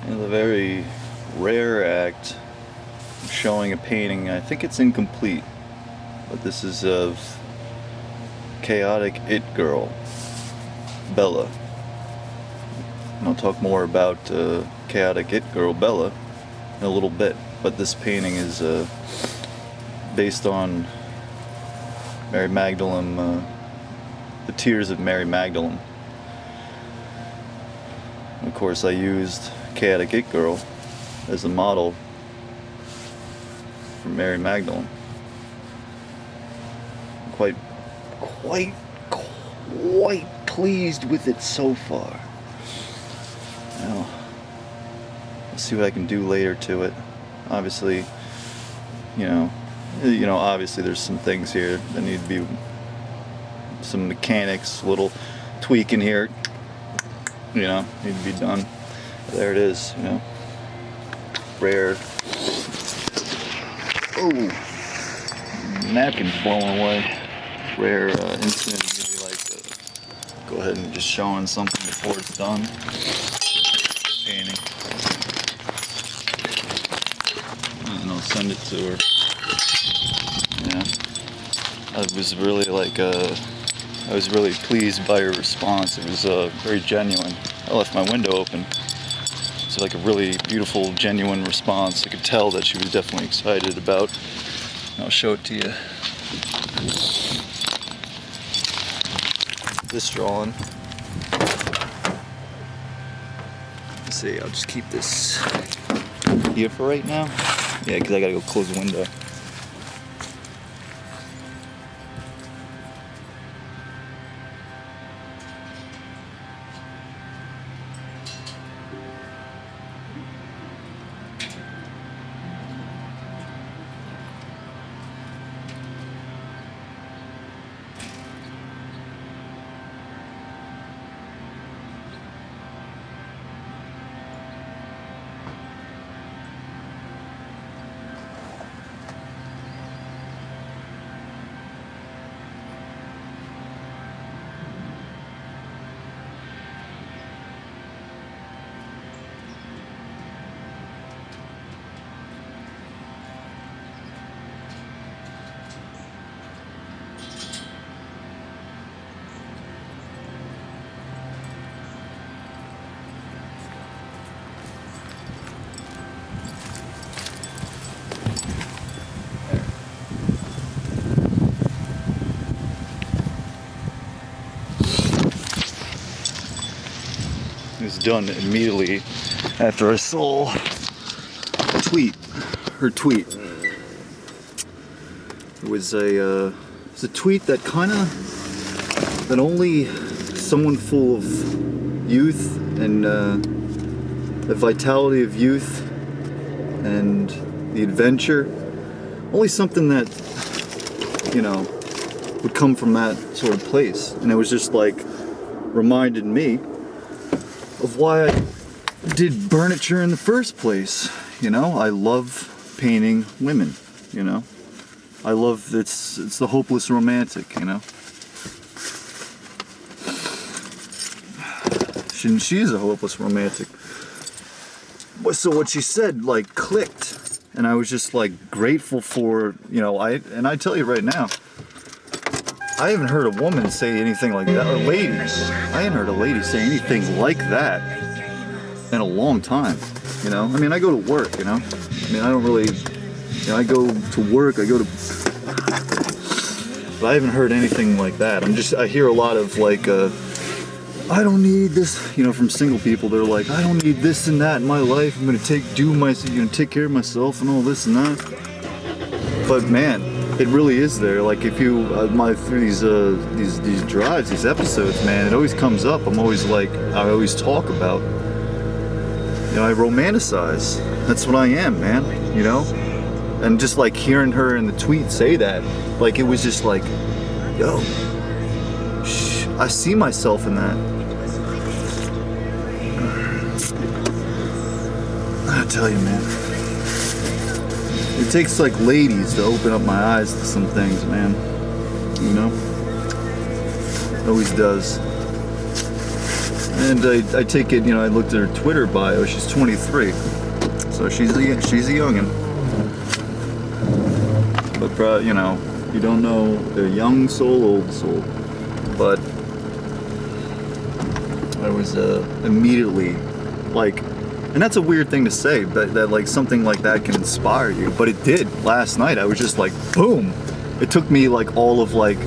In the very rare act of showing a painting, I think it's incomplete, but this is of Chaotic It Girl, Bella. And I'll talk more about Chaotic It Girl, Bella, in a little bit, but this painting is based on Mary Magdalene, the Tears of Mary Magdalene. And of course, I used Chaotic It Girl as a model for Mary Magdalene. I'm quite pleased with it so far. Now, let's see what I can do later to it. Obviously, obviously there's some things here that need to be, some mechanics, a little tweak in here, need to be done. There it is, rare. Oh, napkin's blowing away. Rare incident. Maybe like go ahead and just showing something before it's done. Painting, and I'll send it to her. Yeah, I was really pleased by her response. It was very genuine. I left my window open. It's like a really beautiful, genuine response. I could tell that she was definitely excited about. I'll show it to you. This drawing. Let's see, I'll just keep this here for right now. Yeah, because I gotta go close the window. It was done immediately after I saw her tweet. It was a tweet that that only someone full of youth and the vitality of youth and the adventure, only something that, would come from that sort of place. And it was just like, reminded me of why I did furniture in the first place. I love painting women, I love, it's the hopeless romantic, She is a hopeless romantic. So what she said, clicked, and I was just, grateful for, I tell you right now, I haven't heard a woman say anything like that, or ladies. I haven't heard a lady say anything like that in a long time, I go to work, I don't really, I go to work, but I haven't heard anything like that. I hear a lot of, I don't need this, from single people. They're like, I don't need this and that in my life. I'm gonna take care of myself and all this and that. But man, it really is there. If you through these drives, these episodes, man, it always comes up. I always talk about, I romanticize. That's what I am, man. And just hearing her in the tweet say that, it was just yo, I see myself in that. I tell you, man, it takes ladies to open up my eyes to some things, man. It always does. And I take it, I looked at her Twitter bio. She's 23, so she's a youngin'. But you don't know the young soul, old soul. But I was immediately like, and that's a weird thing to say, that like something like that can inspire you. But it did last night. I was just like, boom. It took me like all of like.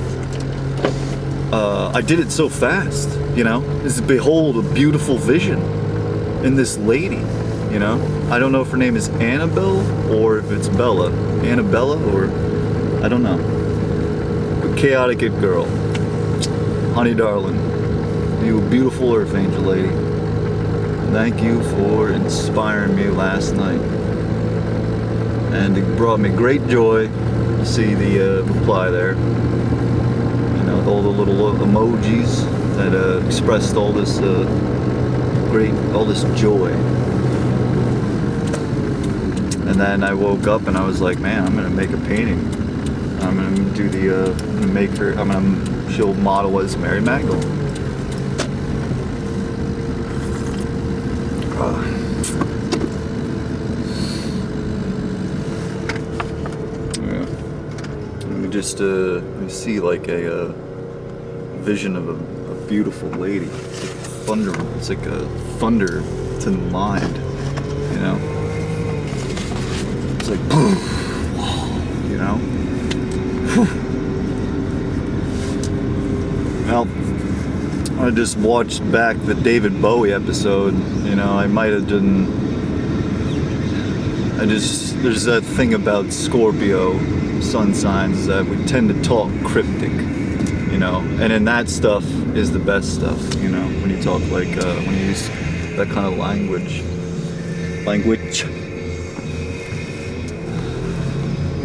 I did it so fast, Just behold a beautiful vision in this lady, I don't know if her name is Annabelle or if it's Bella. Annabella or I don't know. But chaotic it girl. Honey darling. You a beautiful earth angel lady. Thank you for inspiring me last night. And it brought me great joy to see the reply there. All the little emojis that expressed all this all this joy. And then I woke up and I was like, man, I'm gonna make a painting. I'm gonna do she'll model as Mary Magdalene. Let me see like a vision of a beautiful lady. It's like a thunder to the mind, It's like, Well, I just watched back the David Bowie episode, I might have done. There's that thing about Scorpio sun signs that we tend to talk cryptic, and then that stuff is the best stuff, when you talk like, when you use that kind of language.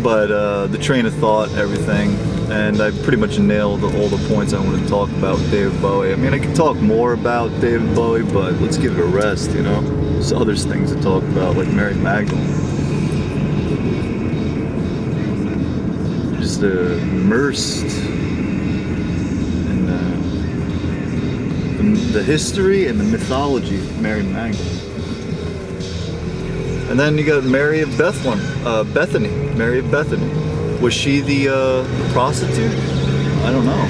But the train of thought, everything, and I pretty much nailed all the points I wanted to talk about with David Bowie. I mean, I could talk more about David Bowie, but let's give it a rest, There's other things to talk about, like Mary Magdalene. Just immersed in the history and the mythology of Mary Magdalene. And then you got Mary of Bethany. Mary of Bethany. Was she the prostitute? I don't know.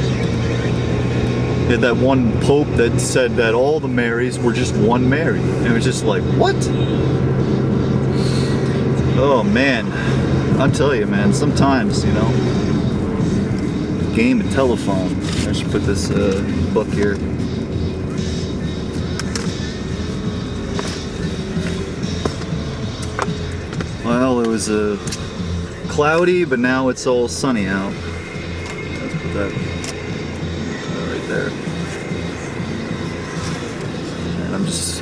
You had that one pope that said that all the Marys were just one Mary. And it was just like, what? Oh man. I'll tell you, man, sometimes, game of telephone. I should put this book here. Well, it was cloudy, but now it's all sunny out. Let's put that right there. And I'm just...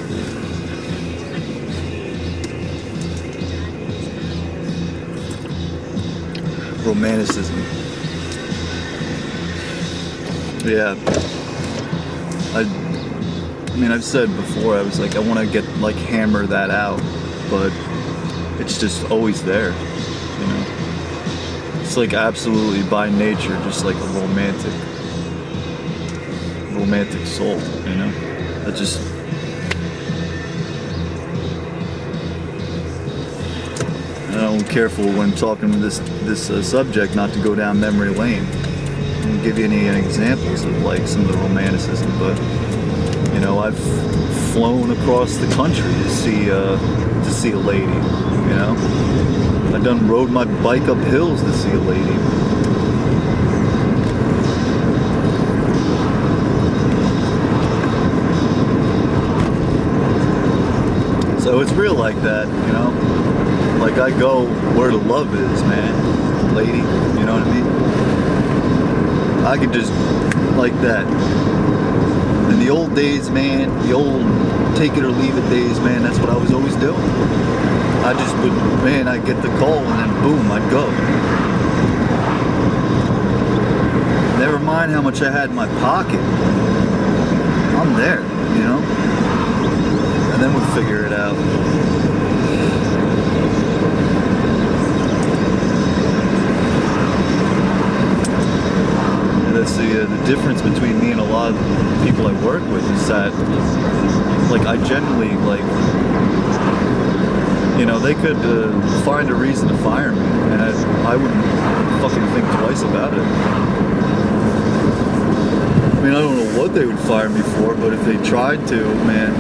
romanticism. Yeah. I mean, I've said before, I was like, I want to hammer that out, but it's just always there, It's like absolutely by nature, just like a romantic soul, That just... I'm careful when talking to this subject not to go down memory lane. I won't give you any examples of like some of the romanticism, but I've flown across the country to see a lady. I rode my bike up hills to see a lady. So it's real like that, Like I go where the love is, man. Lady, you know what I mean? I could just like that. In the old days, man, the old take it or leave it days, man, that's what I was always doing. I just would, I'd get the call and then boom, I'd go. Never mind how much I had in my pocket. I'm there, And then we'll figure it out. the difference between me and a lot of the people I work with is that, like, I genuinely, like, you know, they could find a reason to fire me, and I wouldn't fucking think twice about it. I mean, I don't know what they would fire me for, but if they tried to, man,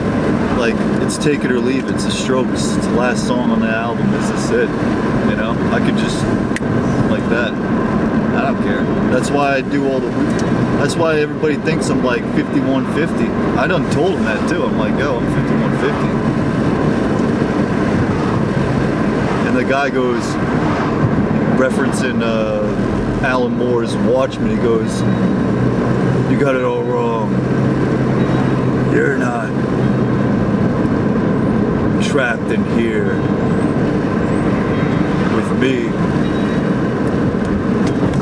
like, it's take it or leave it. It's the Strokes. It's the last song on the album. Is this it? You know? I could just, like that. I don't care. That's why I do all the... That's why everybody thinks I'm like 5150. I done told them that too. I'm like, yo, I'm 5150. And the guy goes, referencing Alan Moore's Watchmen, he goes, you got it all wrong. You're not trapped in here with me.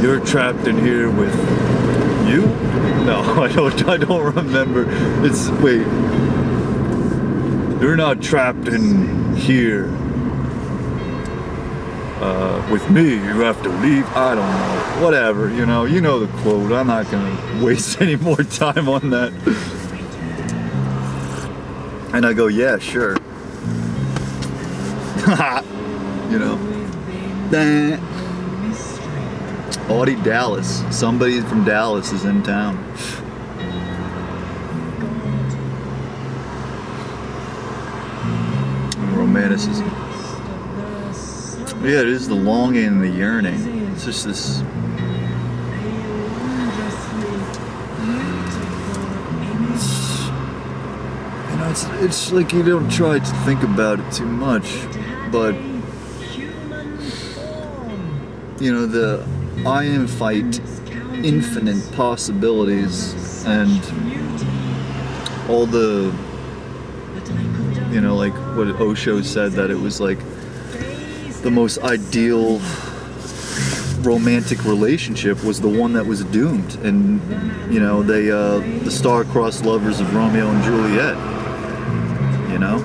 You're trapped in here with you? No, I don't remember. It's, wait. You're not trapped in here with me. You have to leave. I don't know. Whatever, you know the quote. I'm not gonna waste any more time on that. And I go, yeah, sure. You know. Audie Dallas. Somebody from Dallas is in town. Romanticism. Yeah, it is the longing and the yearning. It's just this... You know, it's like you don't try to think about it too much, but... You know, the I invite infinite possibilities and all the... You know, like what Osho said, that it was like the most ideal romantic relationship was the one that was doomed. And, you know, they, the star-crossed lovers of Romeo and Juliet, you know?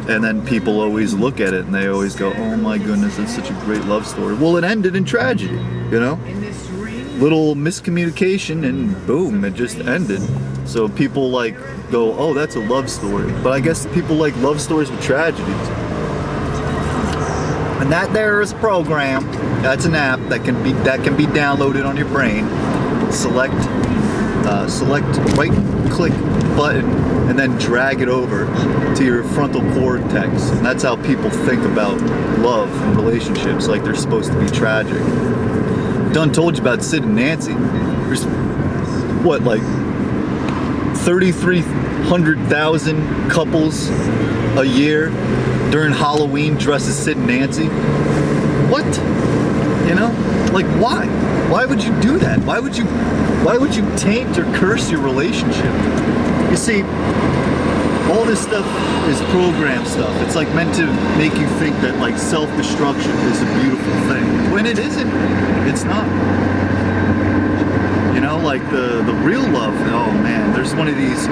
And then people always look at it and they always go, oh my goodness, it's such a great love story. Well, it ended in tragedy, you know? Little miscommunication and boom, it just ended. So people like go, oh, that's a love story. But I guess people like love stories with tragedies. And that there is a program. That's an app that can be downloaded on your brain. Select right-click button and then drag it over to your frontal cortex. And that's how people think about love and relationships, like they're supposed to be tragic. Done told you about Sid and Nancy. There's what, like 3,300,000 couples a year during Halloween dressed as Sid and Nancy. What? You know? Like, why? Why would you do that? Why would you taint or curse your relationship? You see, all this stuff is program stuff. It's like meant to make you think that like self-destruction is a beautiful thing. When it isn't, it's not. You know, like the real love, oh man, there's one of these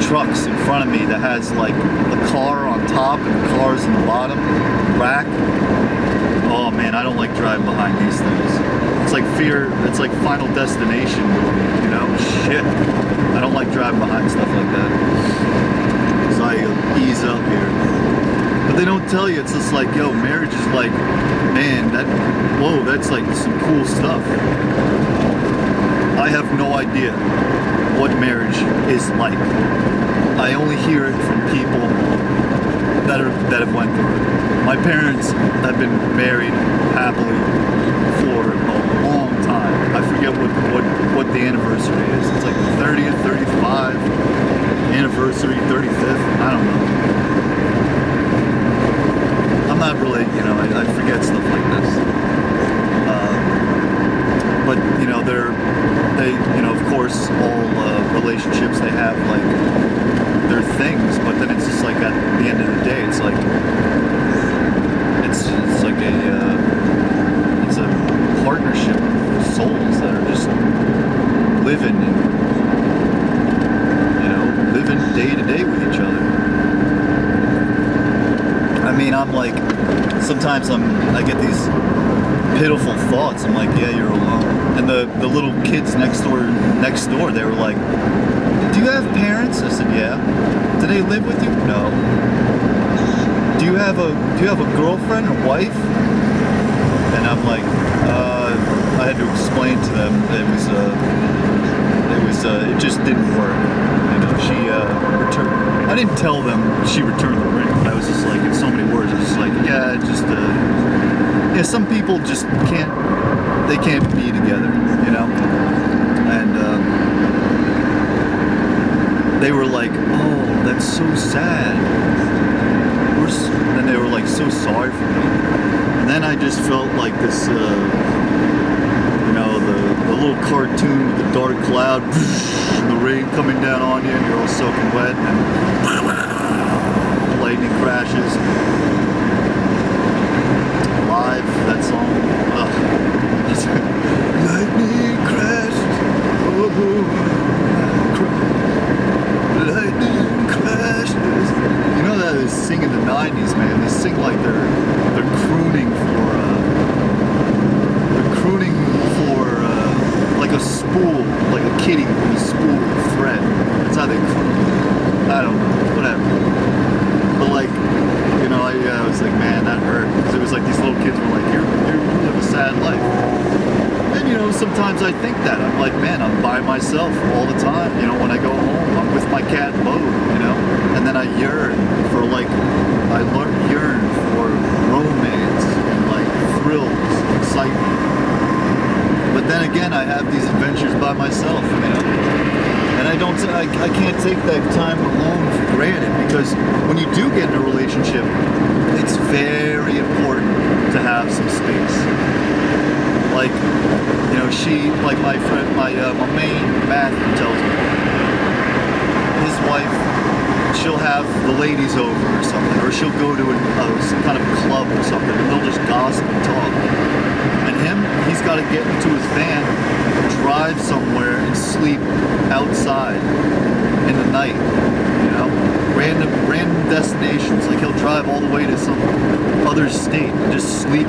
trucks in front of me that has like a car on top and the cars in the bottom rack. Oh man, I don't like driving behind these things. It's like fear, it's like Final Destination, you know, shit. I don't like driving behind stuff like that. So I ease up here. But they don't tell you, it's just like, yo, marriage is like, man, whoa, that's like some cool stuff. I have no idea what marriage is like. I only hear it from people that have went through it. My parents have been married happily for a long time. I forget what the anniversary is. It's like the 30th, 35, anniversary, 35th, I don't know. I'm not really, you know, I forget stuff like this. But, you know, they, you know, of course, all relationships, they have, like, their things, but then it's just like, at the end of the day, it's like, it's like it's a partnership of souls that are just living and, you know, living day to day with each other. I mean, I'm like, sometimes I get these pitiful thoughts. I'm like, yeah, you're alone. And the little kids next door, they were like, "Do you have parents?" I said, "Yeah." "Do they live with you?" "No." Do you have a girlfriend or wife?" And I'm like, I had to explain to them that it just didn't work. You know, she returned. I didn't tell them she returned the ring. I was just like, in so many words, I was just like, yeah, just yeah, some people just can't be together, you know. And they were like, "Oh, that's so sad." And they were like so sorry for me. And then I just felt like this, you know, the little cartoon with the dark cloud and the rain coming down on you, and you're all soaking wet, and lightning crashes. Live, that song. Lightning crashes. Lightning crashes. You know that they sing in the 90s, man. They sing like they're crooning for like a spool, like a kitty with a spool of thread. That's how they croon. I don't know, whatever. But like, you know, I was like, man, that hurt, because it was like these little kids were like, you live a sad life. And you know, sometimes I think that I'm like, man, I'm by myself all the time. You know, when I go home, I'm with my cat Bo, you know, and then I yearn for romance and like thrills, excitement. But then again, I have these adventures by myself, you know, and I can't take that time alone for granted, because when you do get in a relationship, it's very important to have some space. Like, you know, my friend, my main Matthew tells me, his wife, she'll have the ladies over or something, or she'll go to some kind of club or something, and they'll just gossip and talk. And he's got to get into his van, drive somewhere, and sleep outside in the night. You know, random destinations. Like, he'll drive all the way to some other state and just sleep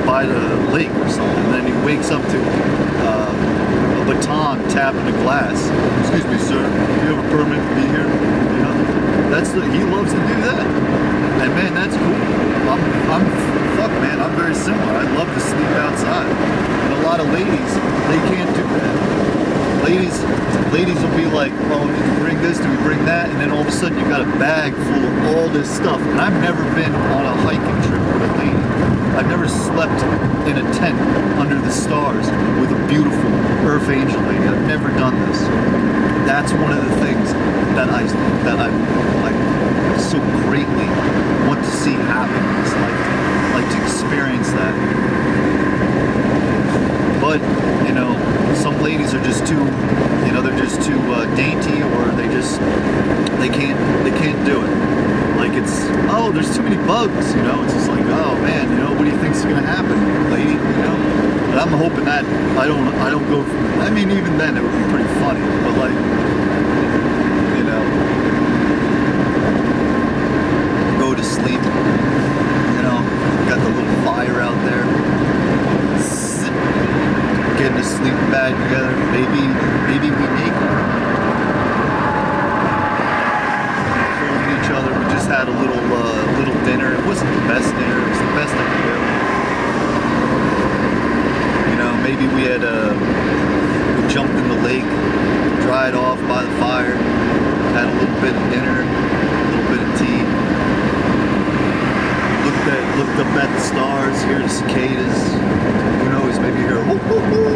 by the lake or something. And then he wakes up to a baton tapping a glass. "Excuse me, sir, do you have a permit to be here?" You know, he loves to do that. And man, that's cool. I'm very similar. I love to sleep outside. And a lot of ladies, they can't do that. Ladies will be like, "Oh, did we bring this? Did we bring that?" And then all of a sudden you got a bag full of all this stuff. And I've never been on a hiking trip with a lady. I've never slept in a tent under the stars with a beautiful earth angel lady. I've never done this. That's one of the things that I so greatly want to see happen in this life. Like to experience that. But, you know, some ladies are just too, you know, they're just too dainty, or they can't do it. Like, it's, "Oh, there's too many bugs," you know. It's just like, "Oh man, you know, what do you think's gonna happen, lady?" You know. But I'm hoping that I don't go for, I mean, even then it would be pretty funny. But like, you know, go to sleep. You know, got the little fire out there. Getting a sleeping bag together. Maybe we make holding each other. We just had a little dinner. It wasn't the best dinner. It was the best I could do. You know, maybe we jumped in the lake, dried off by the fire, had a little bit of dinner, a little bit of tea. Looked up at the stars, hear the cicadas. Who knows, maybe you hear a whoop, whoop, whoop.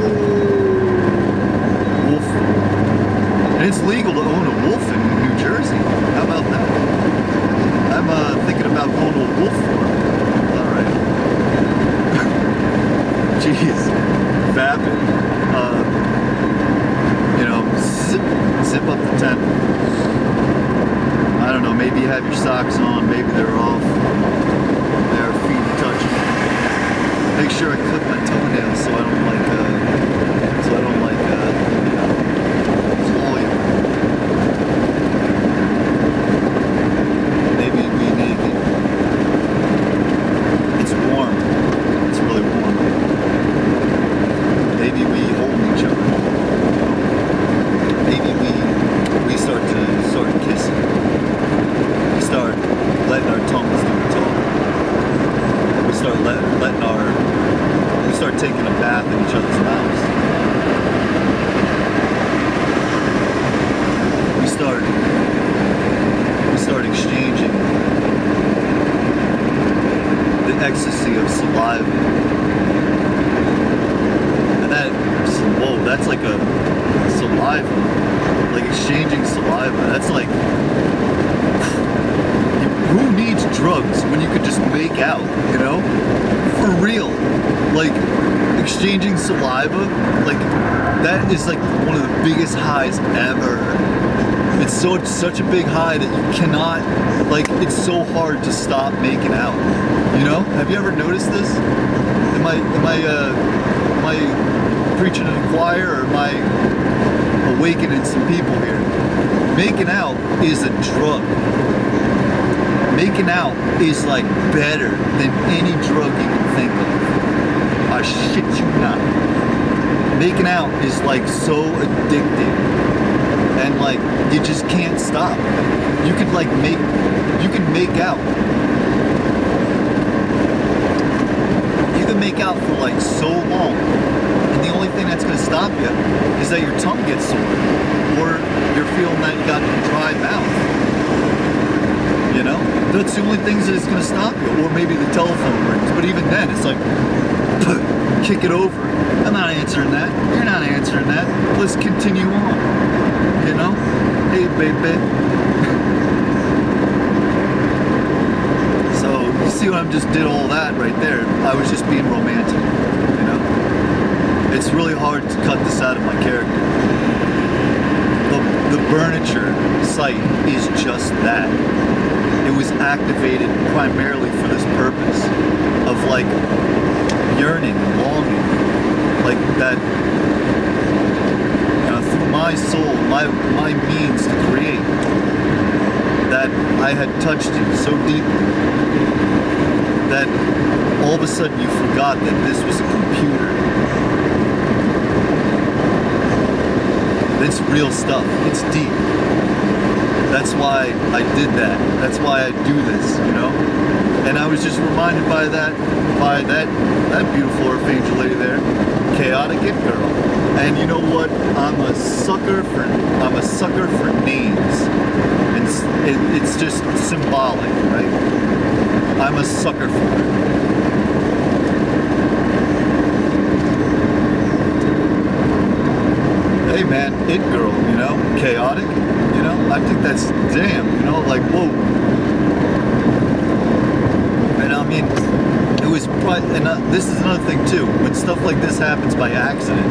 Wolf. And it's legal to own a wolf in New Jersey. How about that? I'm thinking about going to a wolf farm. Alright. Jeez. Vapid. You know, zip up the tent. I don't know, maybe you have your socks on, maybe they're off. Their feet touching. Make sure I clip my toenails so I don't claw you. Maybe be naked. It's warm. It's really warm. Maybe we hold ecstasy of saliva. And whoa, that's like a saliva, like exchanging saliva. That's like, who needs drugs when you could just make out, you know? For real. Like, exchanging saliva, like, that is like one of the biggest highs ever. It's such a big high that you cannot, like, it's so hard to stop making out. You know? Have you ever noticed this? Am I preaching to the choir, or am I awakening some people here? Making out is a drug. Making out is like better than any drug you can think of. I shit you not. Making out is like so addicting, and like you just can't stop. You can make out. You can make out for like so long, and the only thing that's gonna stop you is that your tongue gets sore, or you're feeling that you got a dry mouth. You know? That's the only things that it's gonna stop you, or maybe the telephone rings. But even then, it's like, kick it over. I'm not answering that. You're not answering that. Let's continue on. You know? Hey, baby. So, you see what I just did all that right there? I was just being romantic. You know? It's really hard to cut this out of my character. The Burniture site is just that. It was activated primarily for this purpose of like yearning and longing, like that, you know, through my soul, my means to create, that I had touched you so deeply that all of a sudden you forgot that this was a computer. It's real stuff. It's deep. That's why I did that. That's why I do this, you know? And I was just reminded by that beautiful archangel lady there, Chaotic It Girl. And you know what? I'm a sucker for names. It's just symbolic, right? I'm a sucker for it. Hey man, It Girl, you know? Chaotic. You know, I think that's damn, you know, like, whoa. And I mean, it was probably, and this is another thing too, when stuff like this happens by accident,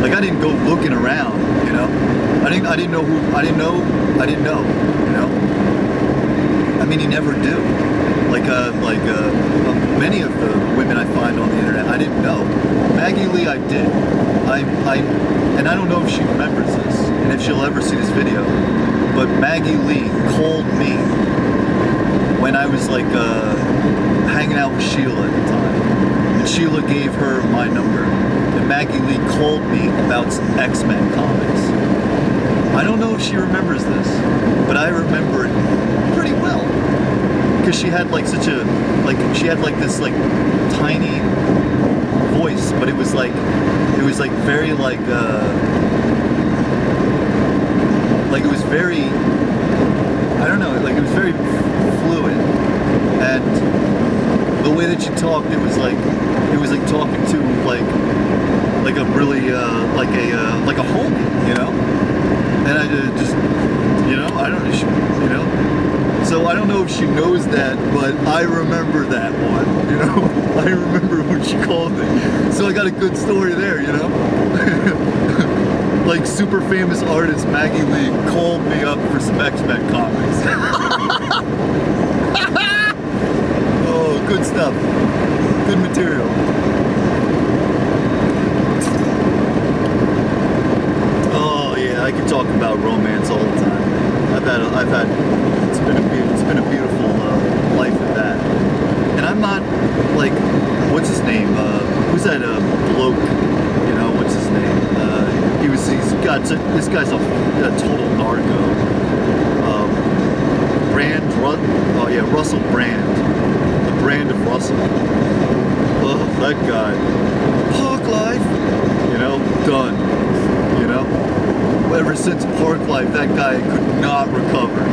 like I didn't go looking around, you know, I didn't know, you know, I mean, you never do. Many of the women I find on the internet, I didn't know. Maggie Lee, I did. And I don't know if she remembers this, and if she'll ever see this video, but Maggie Lee called me when I was like hanging out with Sheila at the time, and Sheila gave her my number, and Maggie Lee called me about some X-Men comics. I don't know if she remembers this, but I remember it pretty well, because she had like this like tiny voice, but it was like very like it was very, I don't know, like it was very fluid, and the way that she talked, it was like talking to like a really like a homie, you know. And I just, you know, I don't, you know. So I don't know if she knows that, but I remember that one, you know. I remember when she called me. So I got a good story there, you know. Like super famous artist Maggie Lee called me up for some X-Men comics. Oh, good stuff. Good material. Oh yeah, I could talk about romance all the time. It's been a beautiful life at that. And I'm not like, what's his name? Who's that bloke? You know, what's his name? This guy's a total narco. Russell Brand. The Brand of Russell. Oh, that guy. Park Life. You know, done. You know? Ever since Park Life, that guy could not recover.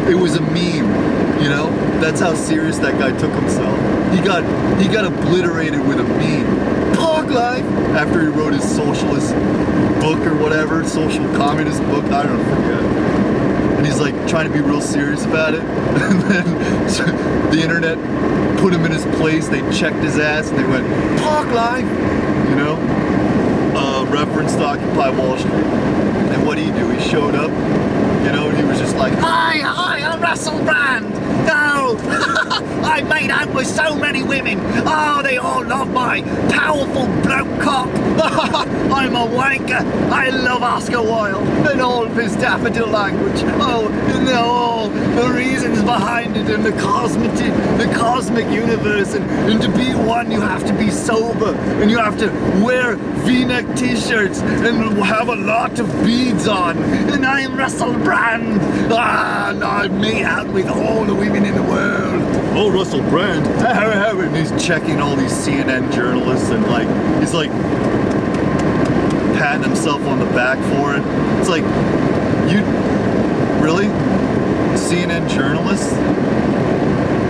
It was a meme, you know? That's how serious that guy took himself. he got obliterated with a meme. Pog life! After he wrote his socialist book or whatever, social communist book, I don't know, forget. And he's like trying to be real serious about it. And then so the internet put him in his place, they checked his ass and they went, Pog life! You know? Reference to Occupy Wall Street. And what did he do? He showed up, you know, and he was just like, Hi, I'm Russell Brand. Oh, I made out with so many women. Oh, they all love my powerful bloke cock. I'm a wanker. I love Oscar Wilde and all of his daffodil language. Oh, and all the reasons behind it and the cosmic universe. And to be one, you have to be sober and you have to wear V-neck t-shirts and have a lot of beads on. And I'm Russell Brand. And I made out with all the women in the world. Oh, Russell Brand. And he's checking all these CNN journalists and like, he's like patting himself on the back for it. It's like, you, really? CNN journalists?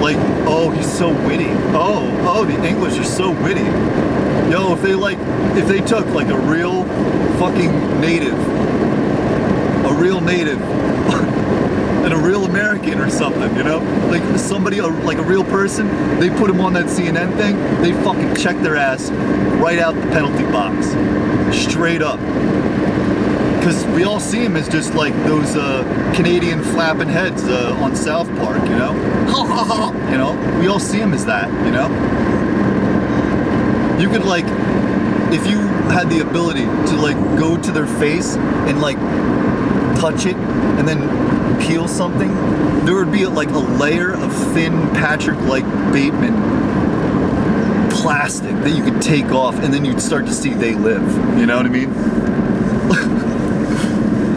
Like, oh, he's so witty. Oh, the English are so witty. Yo, if they took like a real fucking native, and a real American or something, you know? Like somebody, like a real person, they put him on that CNN thing, they fucking check their ass right out the penalty box. Straight up. Because we all see him as just like those Canadian flapping heads on South Park, you know? You know? We all see him as that, you know? You could like, if you had the ability to like go to their face and like touch it and then peel something, there would be like a layer of thin Patrick like Bateman plastic that you could take off and then you'd start to see They Live. You know what I mean?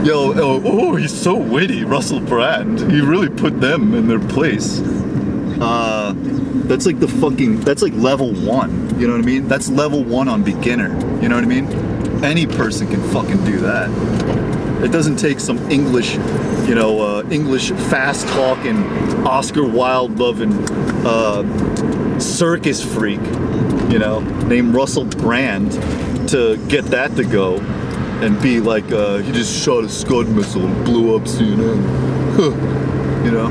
Yo, oh, he's so witty, Russell Brand. He really put them in their place. That's like that's like level 1. You know what I mean? That's level 1 on beginner. You know what I mean? Any person can fucking do that. It doesn't take some English, you know, English fast talking, Oscar Wilde loving circus freak, you know, named Russell Brand to get that to go and be like, he just shot a Scud missile and blew up CNN. You know?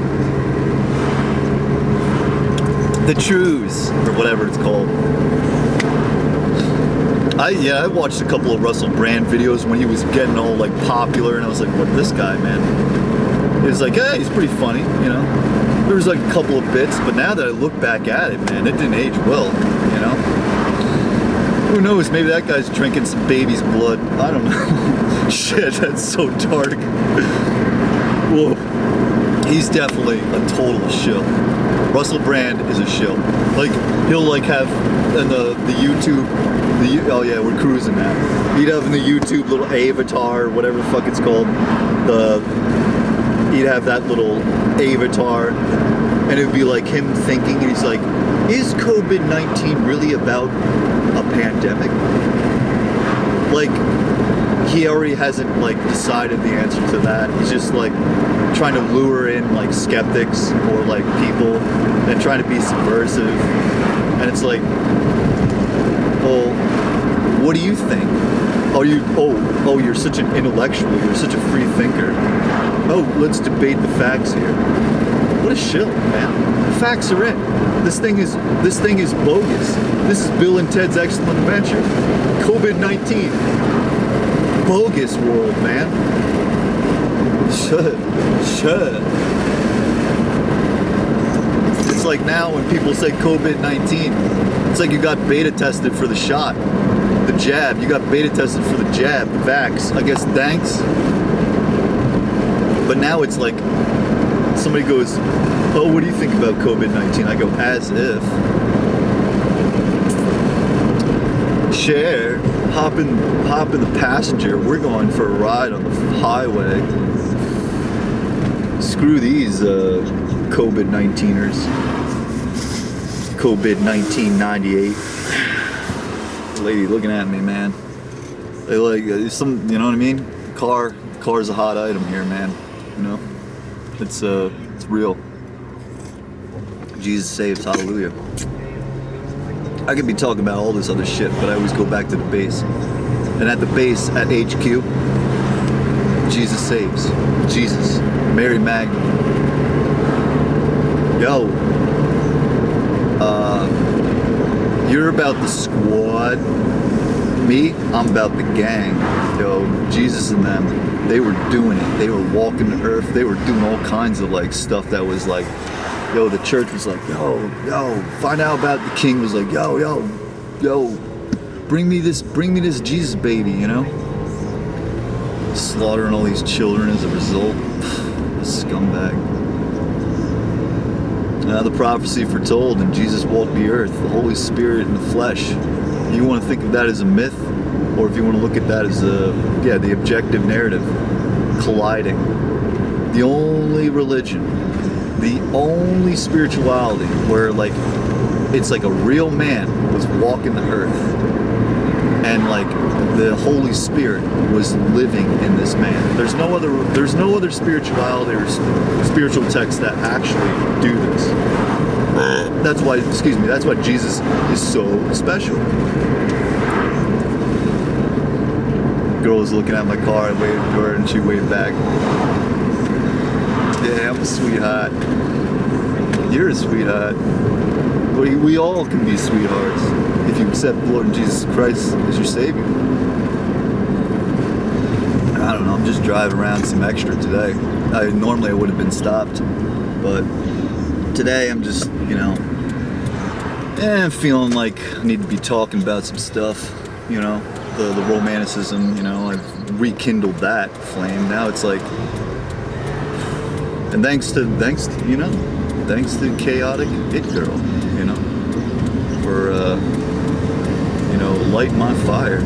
The Trues, or whatever it's called. I watched a couple of Russell Brand videos when he was getting all like popular, and I was like, what, this guy, man? He was like, hey, he's pretty funny, you know? There was like a couple of bits, but now that I look back at it, man, it didn't age well, you know? Who knows, maybe that guy's drinking some baby's blood. I don't know. Shit, that's so dark. Whoa. He's definitely a total shill. Russell Brand is a shill. Like, he'll like have in the YouTube, oh yeah, we're cruising now. He'd have in the YouTube little avatar, whatever the fuck it's called. He'd have that little avatar, and it'd be like him thinking, and he's like, is COVID-19 really about a pandemic? Like, he already hasn't like decided the answer to that. He's just like trying to lure in like skeptics or like people and trying to be subversive. And it's like, well, what do you think? Oh, you're such an intellectual, you're such a free thinker. Oh, let's debate the facts here. What a shill, man. The facts are in. This thing is bogus. This is Bill and Ted's Excellent Adventure. COVID-19. Bogus world, man. Shut. It's like now when people say COVID-19, it's like you got beta tested for the shot, the jab. You got beta tested for the jab, the vax. I guess thanks. But now it's like somebody goes, oh, what do you think about COVID-19? I go, as if. Share. Hop in the passenger. We're going for a ride on the highway. Screw these COVID-19ers. COVID-19 98. Lady looking at me, man. They like some, you know what I mean? Car's a hot item here, man. You know, it's real. Jesus saves, hallelujah. I could be talking about all this other shit, but I always go back to the base. And at the base, at HQ, Jesus saves. Jesus. Mary Magdalene. Yo. You're about the squad. Me, I'm about the gang. Yo, Jesus and them, they were doing it. They were walking the earth. They were doing all kinds of like stuff that was like, yo, the church was like, yo, find out about the king. Was like, yo, bring me this Jesus baby, you know? Slaughtering all these children as a result. A scumbag. Now the prophecy foretold, and Jesus walked the earth, the Holy Spirit in the flesh. You want to think of that as a myth, or if you want to look at that as the objective narrative colliding. The only religion, the only spirituality where like it's like a real man was walking the earth, and like the Holy Spirit was living in this man. There's no other spirituality or spiritual texts that actually do this. That's why Jesus is so special. Girl was looking at my car, I waved to her and she waved back. Yeah, I'm a sweetheart. You're a sweetheart. We all can be sweethearts if you accept the Lord Jesus Christ as your Savior. I don't know, I'm just driving around some extra today. Normally I would have been stopped, but today I'm just, feeling like I need to be talking about some stuff, the romanticism, I've rekindled that flame. Now it's like, and thanks to Chaotic It Girl, for, lighting my fire,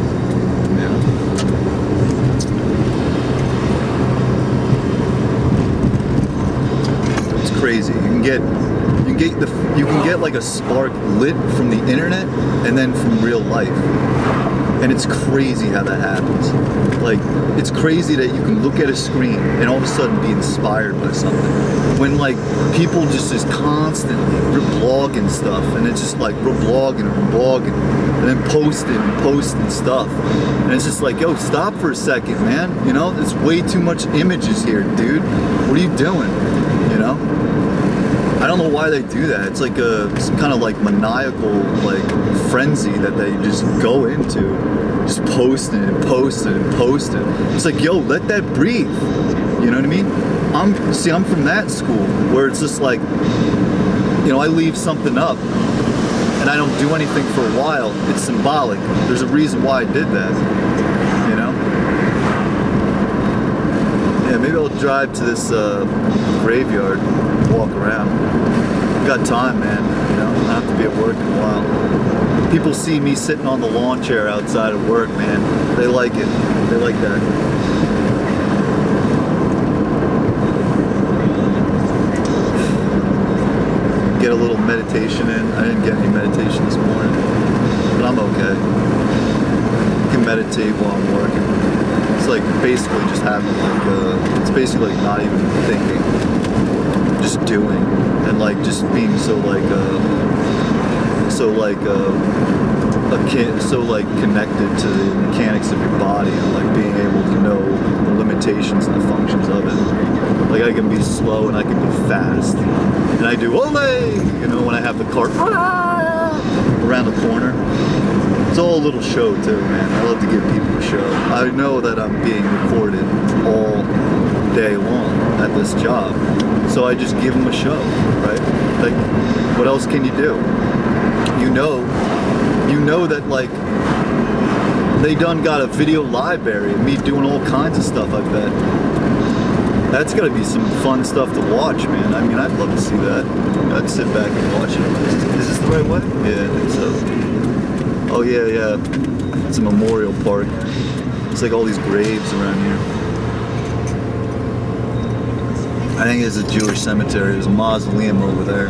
It's crazy. You can get like a spark lit from the internet and then from real life. And it's crazy how that happens. Like, it's crazy that you can look at a screen and all of a sudden be inspired by something. When like people just constantly reblogging stuff, and it's just like reblogging and then posting stuff. And it's just like, yo, stop for a second, man. It's way too much images here, dude. What are you doing? I don't know why they do that. It's like some kind of like maniacal like frenzy that they just go into, just posting. It's like, yo, let that breathe. You know what I mean? I'm from that school where it's just like, I leave something up and I don't do anything for a while. It's symbolic. There's a reason why I did that. Yeah, maybe I'll drive to this graveyard, walk around. I've got time, man. I don't have to be at work in a while. People see me sitting on the lawn chair outside of work, man. They like it. They like that. Get a little meditation in. I didn't get any meditation this morning, but I'm okay. I can meditate while I'm working. It's like basically just having it's basically like not even thinking, just doing, and like just being so connected to the mechanics of your body, and like being able to know the limitations and the functions of it. Like I can be slow and I can be fast, and I do ole, when I have the car around the corner. It's all a little show too, man. I love to give people a show. I know that I'm being recorded all day long at this job, so I just give them a show, right? Like, what else can you do? You know that like they done got a video library of me doing all kinds of stuff. I bet that's gotta be some fun stuff to watch, man. I mean, I'd love to see that. I'd sit back and watch it. Is this the right way? Yeah, I think so. Oh yeah. It's a memorial park. It's like all these graves around here. I think it's a Jewish cemetery. There's a mausoleum over there.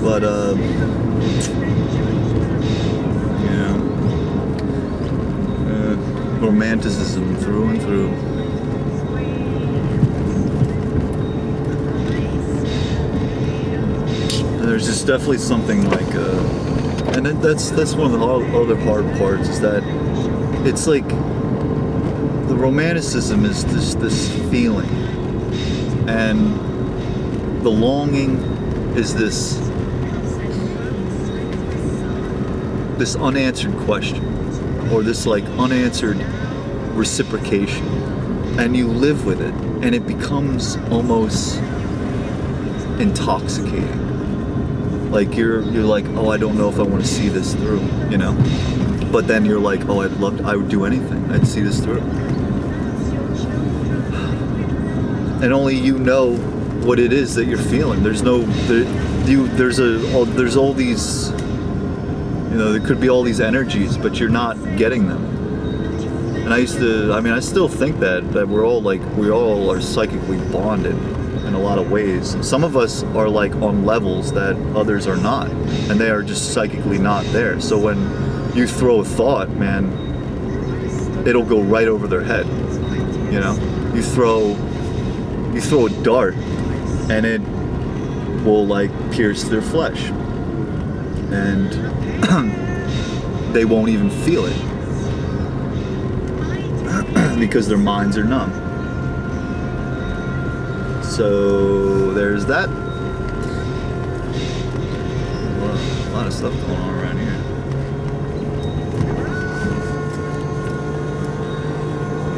But romanticism through and through. There's this there's definitely something like, and then that's one of the other hard parts is that it's like the romanticism is this feeling, and the longing is this unanswered question, or this like unanswered reciprocation, and you live with it, and it becomes almost intoxicating. Like you're like, oh, I don't know if I want to see this through, you know. But then you're like, oh, I would do anything. I'd see this through. And only you know what it is that you're feeling. There's all these, you know, there could be all these energies, but you're not getting them. And I still think that we all are psychically bonded in a lot of ways. And some of us are like on levels that others are not, and they are just psychically not there. So when you throw a thought, man, it'll go right over their head. You know, you throw a dart, and it will like pierce their flesh, and they won't even feel it because their minds are numb. So there's that. A lot of stuff going on around here.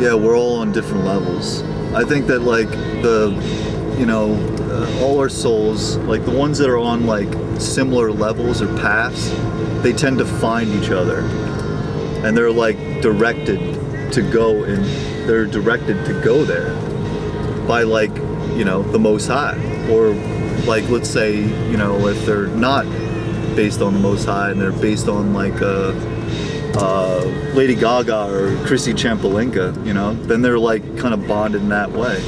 Yeah, we're all on different levels. I think that like all our souls, like the ones that are on like similar levels or paths, they tend to find each other, and they're like directed to go there by like, you know, the Most High, or like, let's say, you know, if they're not based on the Most High and they're based on like Lady Gaga or Chrissy Champolinka, you know, then they're like kind of bonded in that way.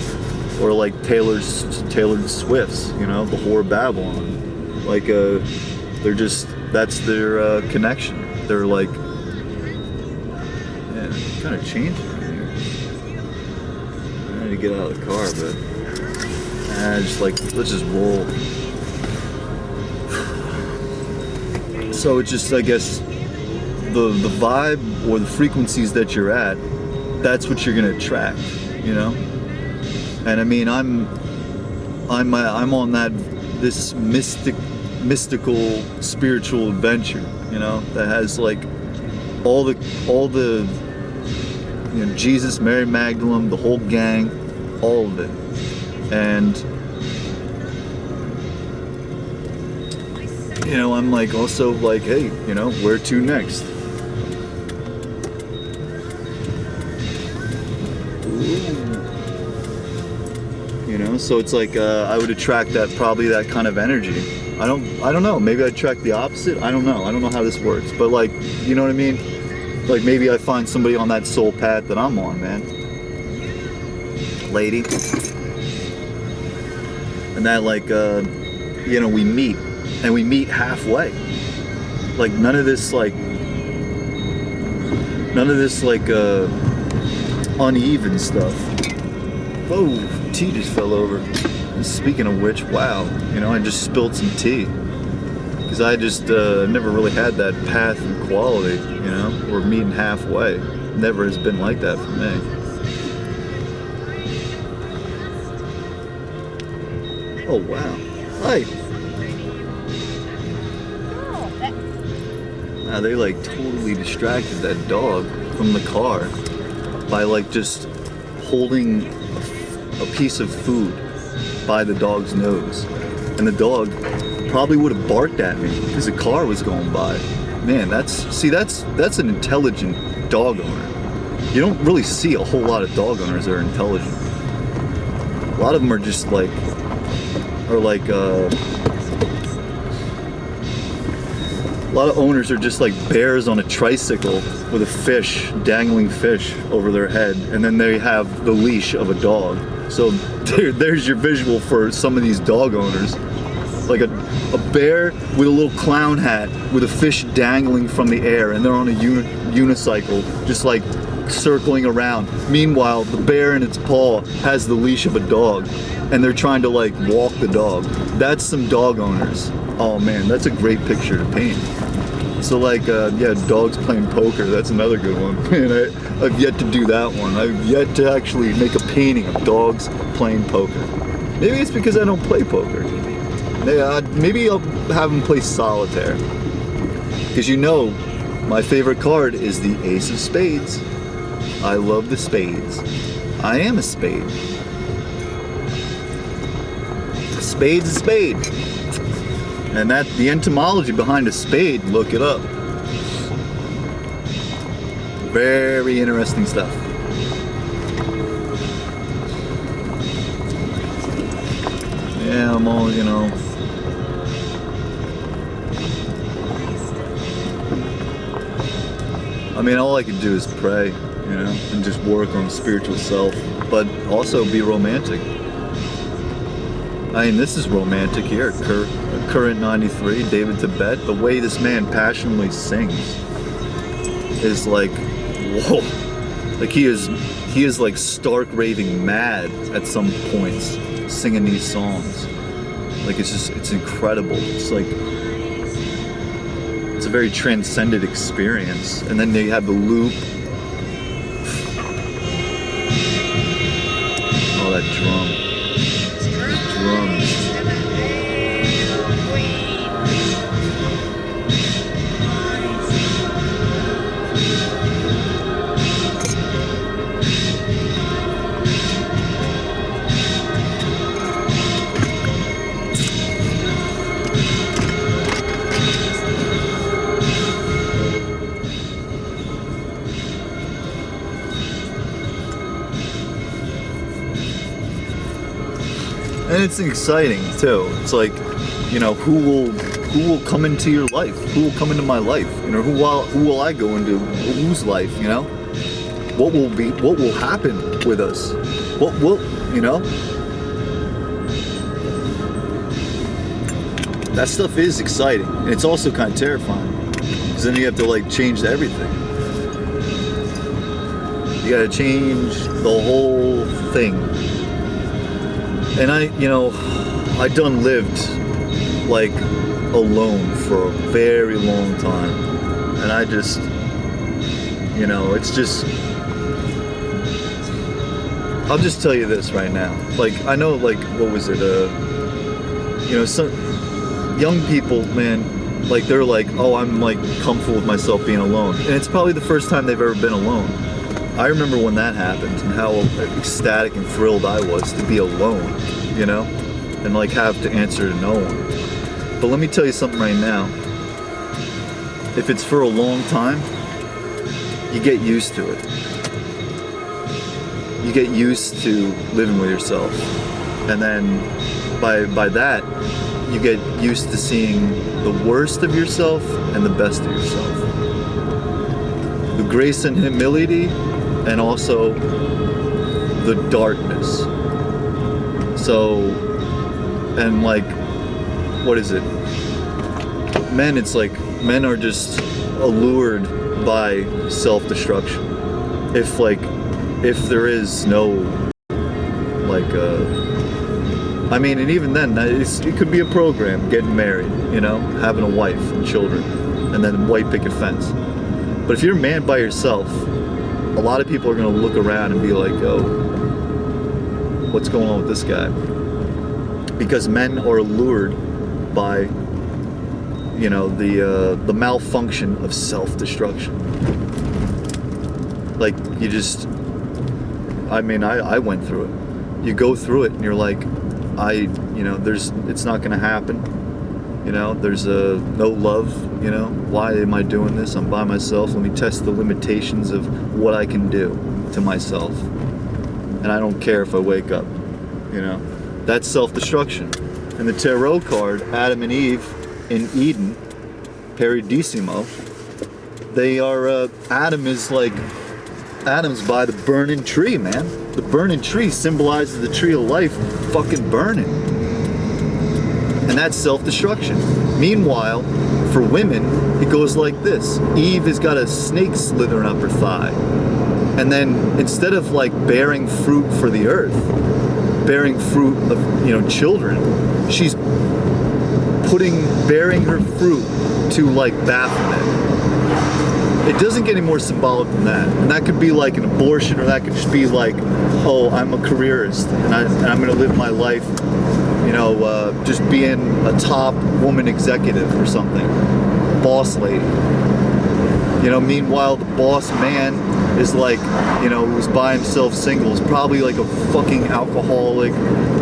Or like Taylor Swift's, you know, the Whore of Babylon. Like they're just, that's their connection. They're like, man, it's kind of changing right here. I need to get out of the car, but just like, let's just roll. So it's just, I guess, the vibe or the frequencies that you're at, that's what you're gonna attract, you know. And I mean, I'm on this mystical spiritual adventure, you know, that has like all the you know, Jesus, Mary Magdalene, the whole gang, all of it. And you know, I'm like also like, hey, you know, where to next? You know, so it's like I would attract probably that kind of energy. I don't know. Maybe I attract the opposite. I don't know. I don't know how this works. But like, you know what I mean? Like maybe I find somebody on that soul path that I'm on, man. Lady. And that like, you know, we meet. And we meet halfway. Like none of this like uneven stuff. Whoa, tea just fell over. And speaking of which, wow, you know, I just spilled some tea. Because I just never really had that path and quality, you know, we're meeting halfway. Never has been like that for me. Oh wow. Hi. Now they like totally distracted that dog from the car by like just holding a piece of food by the dog's nose, and the dog probably would have barked at me because the car was going by. Man, that's an intelligent dog owner. You don't really see a whole lot of dog owners that are intelligent. A lot of them are just like, a lot of owners are just like bears on a tricycle with a fish, dangling fish over their head, and then they have the leash of a dog. So there's your visual for some of these dog owners. Like a bear with a little clown hat with a fish dangling from the air, and they're on a unicycle, just like circling around. Meanwhile, the bear in its paw has the leash of a dog, and they're trying to like walk the dog. That's some dog owners. Oh man, that's a great picture to paint. So like, yeah, dogs playing poker, that's another good one. Man, I've yet to do that one. I've yet to actually make a painting of dogs playing poker. Maybe it's because I don't play poker. Maybe I'll have them play solitaire. Because you know, my favorite card is the Ace of Spades. I love the spades. I am a spade. A spade's a spade. And that, the etymology behind a spade, look it up. Very interesting stuff. Yeah, I'm all, you know. I mean, all I can do is pray, you know, and just work on spiritual self, but also be romantic. I mean, this is romantic here. Current 93, David Tibet. The way this man passionately sings is like, whoa. Like he is like stark raving mad at some points singing these songs. Like it's incredible. It's like, it's a very transcendent experience. And then they have the loop. Oh, that drum. Drums. And it's exciting too. It's like, you know, who will come into your life? Who will come into my life? You know, who will I go into whose life? You know, what will happen with us? What will, you know? That stuff is exciting. And it's also kind of terrifying because then you have to like change everything. You got to change the whole thing. And I done lived like alone for a very long time. And I just, you know, it's just, I'll just tell you this right now. Like, I know, like, what was it? You know, some young people, man, like, they're like, oh, I'm like comfortable with myself being alone. And it's probably the first time they've ever been alone. I remember when that happened and how ecstatic and thrilled I was to be alone, you know, and like have to answer to no one. But let me tell you something right now. If it's for a long time, you get used to it. You get used to living with yourself. And then by that, you get used to seeing the worst of yourself and the best of yourself. The grace and humility, and also the darkness. So, and like, what is it? Men, it's like, men are just allured by self-destruction. If there is no, like, I mean, and even then, it could be a program, getting married, you know, having a wife and children, and then white picket fence. But if you're a man by yourself, a lot of people are going to look around and be like, oh, what's going on with this guy? Because men are allured by, you know, the malfunction of self-destruction. Like, you just, I mean, I went through it. You go through it and you're like, you know, it's not going to happen. You know, there's no love, you know, why am I doing this? I'm by myself. Let me test the limitations of what I can do to myself. And I don't care if I wake up, you know. That's self-destruction. And the tarot card, Adam and Eve in Eden, Paradisimo, they are, Adam's by the burning tree, man. The burning tree symbolizes the tree of life fucking burning. And that's self-destruction. Meanwhile, for women, it goes like this. Eve has got a snake slithering up her thigh. And then instead of like bearing fruit for the earth, bearing fruit of, children, she's bearing her fruit to like Baphomet. It doesn't get any more symbolic than that. And that could be like an abortion, or that could just be like, oh, I'm a careerist and I'm going to live my life, just being a top woman executive or something, boss lady. Meanwhile, the boss man is like, who's by himself single, is probably like a fucking alcoholic,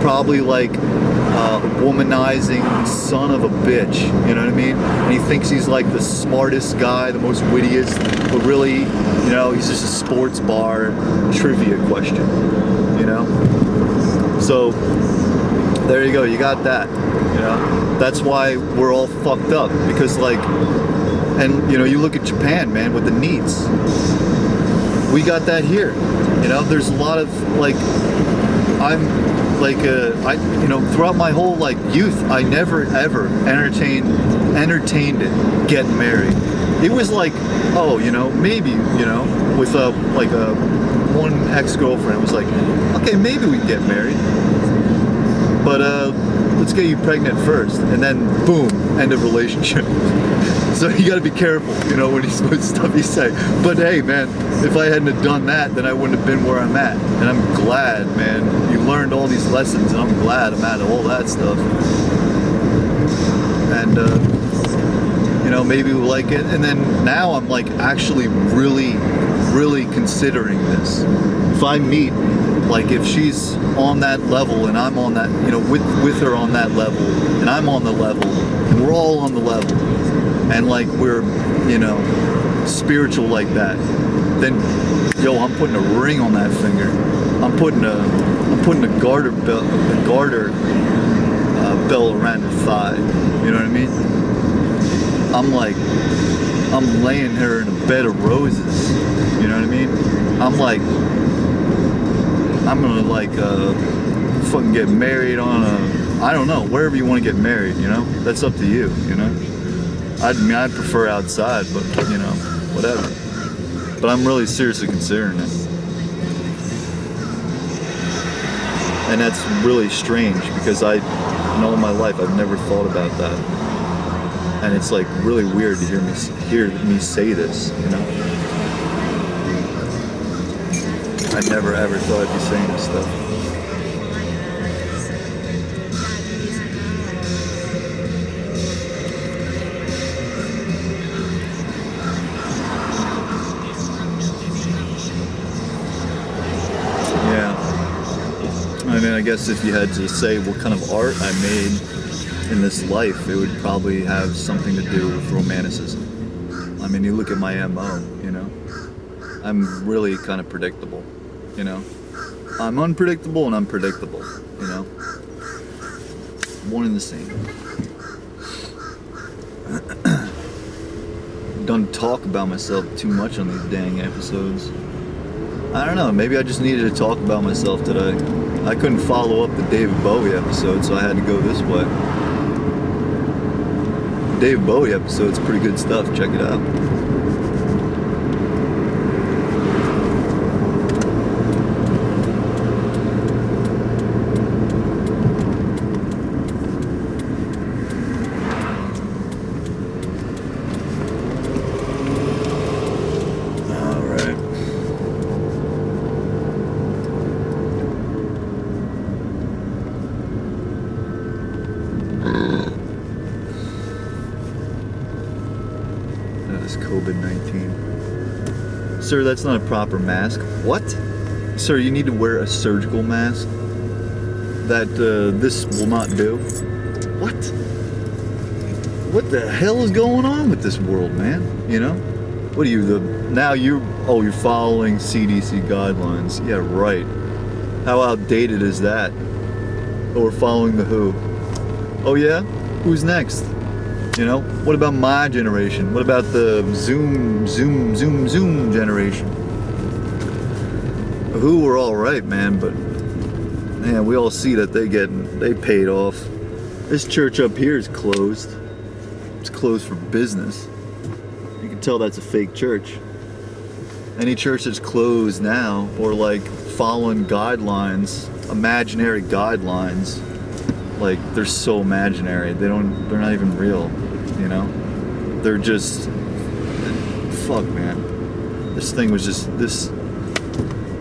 probably like a womanizing son of a bitch, you know what I mean? And he thinks he's like the smartest guy, the most wittiest, but really, he's just a sports bar trivia question, So, there you go, you got that, That's why we're all fucked up, because like, and you look at Japan, man, with the NEETs. We got that here. There's a lot of like, I'm like, throughout my whole like youth, I never ever entertained it getting married. It was like, oh, maybe, with one ex-girlfriend, it was like, okay, maybe we can get married, but let's get you pregnant first, and then boom, end of relationship. So you got to be careful, what stuff you say. But hey, man, if I hadn't have done that, then I wouldn't have been where I'm at. And I'm glad, man. You learned all these lessons, and I'm glad I'm out of all that stuff. And maybe we like it. And then now I'm like actually really, really considering this. If I meet, like, if she's on that level and I'm on that, with her on that level, and I'm on the level, and we're all on the level, and like we're, spiritual like that, then I'm putting a ring on that finger. I'm putting a garter belt around her thigh. You know what I mean? I'm laying her in a bed of roses. You know what I mean? I'm gonna fucking get married on I don't know, wherever you want to get married, that's up to you, I'd prefer outside, but whatever. But I'm really seriously considering it. And that's really strange, because in all my life I've never thought about that. And it's like really weird to hear me say this, I never ever thought I'd be saying this stuff. I guess if you had to say what kind of art I made in this life, it would probably have something to do with romanticism. I mean, you look at my MO, I'm really kind of predictable, I'm unpredictable and unpredictable, one and the same. Don't talk about myself too much on these dang episodes. I don't know, maybe I just needed to talk about myself today. I couldn't follow up the David Bowie episode, so I had to go this way. The David Bowie episode's pretty good stuff, check it out. COVID-19. Sir, that's not a proper mask. What? Sir, you need to wear a surgical mask that this will not do. What? What the hell is going on with this world, man? What are you, you're following CDC guidelines. Yeah, right. How outdated is that? Oh, we're following the WHO. Oh yeah? Who's next? What about my generation? What about the Zoom generation? Who were all right, man, but man, we all see that they paid off. This church up here is closed. It's closed for business. You can tell that's a fake church. Any church that's closed now, or like following guidelines, imaginary guidelines, like they're so imaginary. They're not even real, you know? They're just, fuck, man. This thing was just this.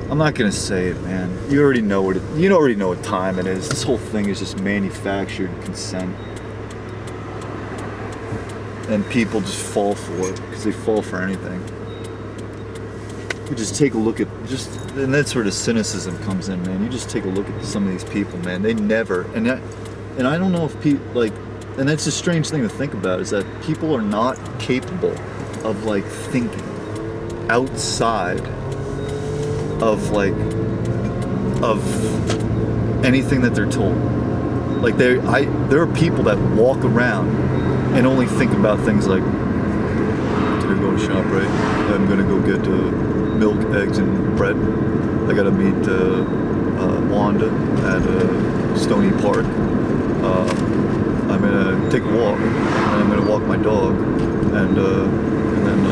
I'm not gonna say it, man. You already know what time it is. This whole thing is just manufactured consent. And people just fall for it, because they fall for anything. You just take a look at, and that's where the cynicism comes in, man. You just take a look at some of these people, man. They never, and I don't know if people, like, and that's a strange thing to think about, is that people are not capable of, like, thinking outside of, like, of anything that they're told. Like, there are people that walk around and only think about things like, today go to ShopRite, I'm gonna go get milk, eggs, and bread. I gotta meet Wanda at Stony Park. I'm gonna take a walk, and I'm gonna walk my dog, and then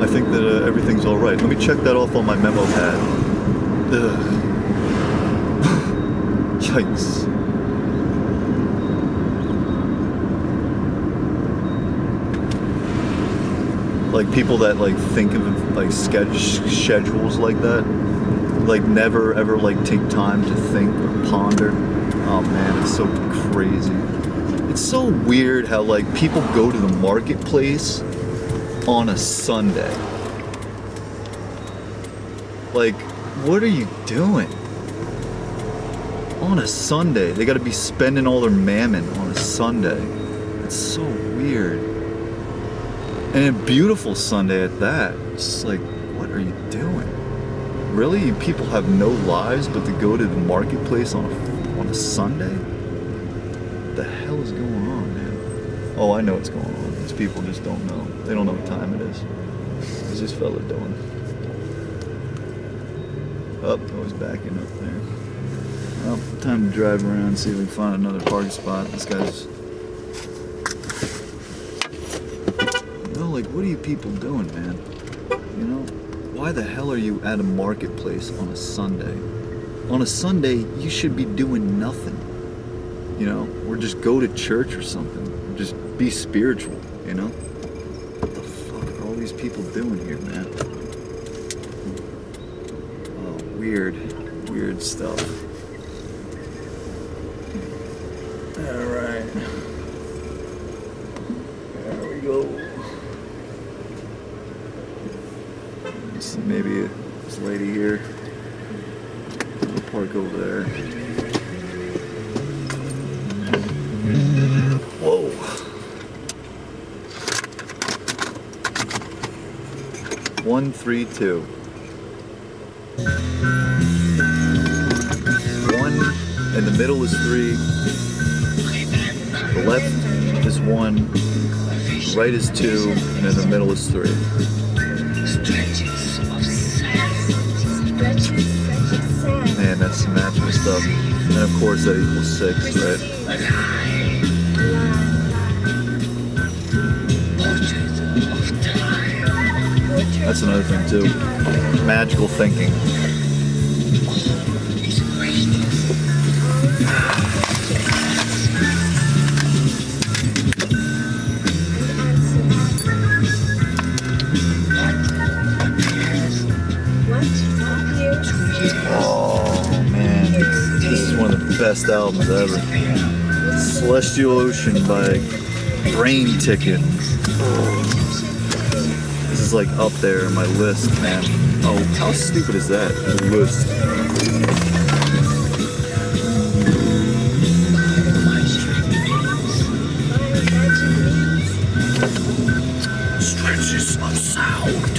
I think that everything's all right. Let me check that off on my memo pad. Yikes. Like people that like think of like schedules like that, like never ever like take time to think or ponder. Oh man, it's so crazy. It's so weird how like people go to the marketplace on a Sunday. Like, what are you doing? On a Sunday, they gotta be spending all their mammon on a Sunday. It's so weird. And a beautiful Sunday at that. It's like, what are you doing? Really? You people have no lives but to go to the marketplace on a Sunday? What the hell is going on, man? Oh, I know what's going on. These people just don't know. They don't know what time it is. What's this fella doing? Oh, I was backing up there. Well, time to drive around and see if we can find another parking spot. This guy's... Like, what are you people doing, man? You know, why the hell are you at a marketplace on a Sunday? On a Sunday, you should be doing nothing, you know, or just go to church or something, or just be spiritual, you know? What the fuck are all these people doing here, man? Oh, weird stuff. All right, there we go. Maybe this lady here. We'll park over there. Whoa. One, 3, 2. 1, in the middle is 3. The left is 1. Right is 2, and in the middle is 3. Man, that's some magical stuff. And of course that equals 6, right? That's another thing too. Magical thinking. Best albums ever. Celestial Ocean by Brain Ticket. This is like up there in my list, man. Oh, how stupid is that? List. Stretches of sound.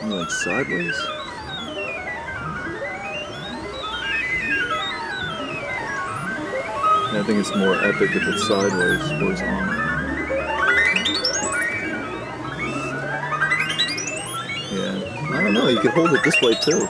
Like sideways? I think it's more epic if it's sideways, horizontal. Yeah, I don't know, you could hold it this way too.